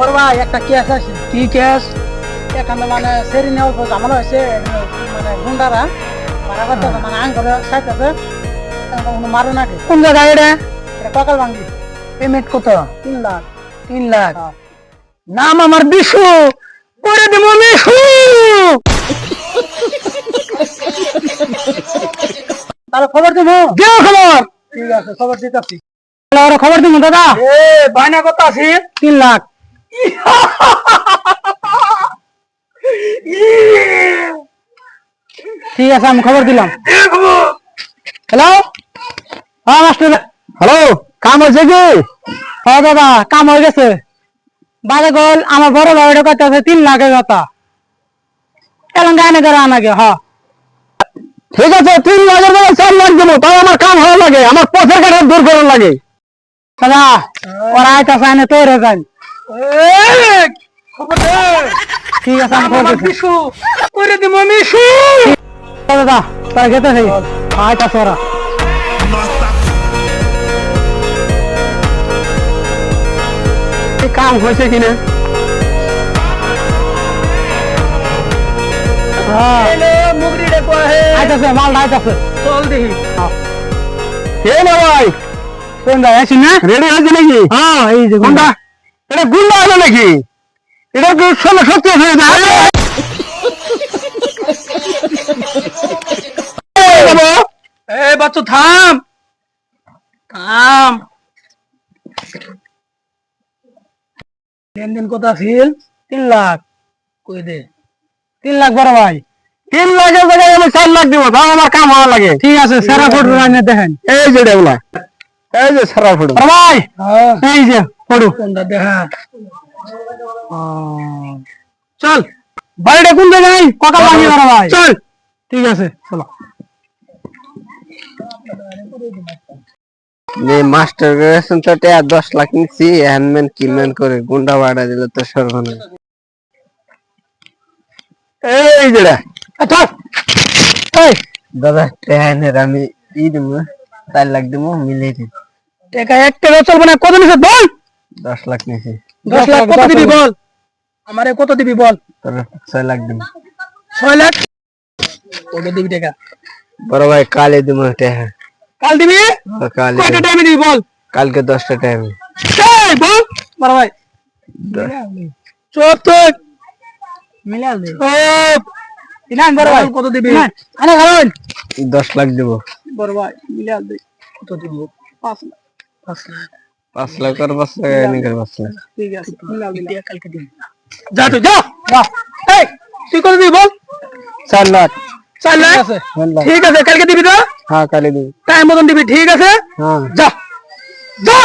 বড় ভাই একটা কেস আছে। কি কেস? এখানে মানে সেরি নেওয়ার পর ঝামেলা হয়েছে, মানে গুন্ডারা মারা করতে মানে আইন করে চাইতেছে, কোনো মারে নাকি। কোন জায়গায় এটা? এটা ককাল ভাঙ্গি। পেমেন্ট কত? 3 লাখ। 3 লাখ। হ্যাঁ। নাম আমার বিশু, করে দেব মিশু। তাহলে খবর দেবো। দেও খবর। ঠিক আছে, খবর দিতেছি। তাহলে খবর দিব দাদা। বায়না কত আছে? 3 লাখ। ঠিক আছে, আমি খবর দিলাম। হ্যালো, হ্যাঁ মাস্টার। হ্যালো, কাম হয়েছে কি? হ্যাঁ দাদা, কাম হয়ে গেছে। বাজে গোল আমার বড় ভাইটা কত আছে 3 লাখের কথা। এলাম গানে করে আনাগে। হ্যাঁ ঠিক আছে, 3 লাখের বলে 4 লাখ দেবো, তাও আমার কাম ভালো লাগে, আমার পথের কাঠা দূর করার লাগে। দাদা ওরা আইতাছে আনে তৈরি হয়ে যান। খবর দে। ঠিক আছে, আমি খবর দিচ্ছি। মিশু করে দিব মিশু। দাদা তারা গেতে থাকি, আইতাছে ওরা। কাম হয়েছে কিনা? মুগরি দেখো হে। আইতাছে, মাল আইতাছে। চল দেখি। হে না ভাই, কোন ভাই আছিস না? রেডি হয়েছে নাকি? হ্যাঁ, এই যে গুন্ডা। এটা গুন্ডা হলো নাকি? এটা কি শোনা সত্যি হয়ে যায়? এই বাচ্চু থাম থাম। লেনদেন কত আছিল? 3 লাখ। কই দে। 3 লাখ বড় ভাই। 3 লাখের জায়গায় আমি 4 লাখ দিব, তাও আমার কাম ভালো লাগে। ঠিক আছে, সারা ফটো আনিয়ে দেখেন। এই যে এগুলা, এই যে সারা ফটো। বড় ভাই এই যে ফটো। কোনটা দেখা? চল বাড়িটা কোন জায়গায়? ককাল ভাঙি বড় ভাই। চল ঠিক আছে, চলো। মাস্টার গ্রেশন তো 10 লাখ নিচ্ছি, হ্যান্ডম্যান কিনম্যান করে গুন্ডা বাড়া দিল তো সর্বনাশ। এই যেটা এই দাদা ট্যানের আমি দিব 4 লাখ দিব, মিলিয়ে দিন। টাকা একটা চলবে না। কত নিছে বল? 10 লাখ নিছি। 10 লাখ কত দিবি বল? আমারে কত দিবি বল? তোর 6 লাখ দিব। 6 লাখ কত দিবি টাকা? বড় ভাই কালে দিব টাকা। কাল দিবি? কালে কয়টা টাইমে দিবি বল? কালকে 10টা টাইমে। এই বল বড় ভাই। চুপ তুই মিলাল দে। চুপ ইনান বড় ভাই কত দিবি? আরে খালুন 10 লাখ দিব। বড় ভাই মিলাল দে। কত দিব? 5 লাখ। 5 লাখ 5 লাখ আর 5 লাখ এনে করে 5 লাখ। ঠিক আছে, মিলাল দে। কালকে দিন। যা তুই যা। এই তুই কত দিবি বল? 4 লাখ। 4 লাখ আছে। ঠিক আছে, কালকে দিবি তো? হ্যাঁ কালে দিব। টাইম মতন দিবি, ঠিক আছে? হ্যাঁ যা যা।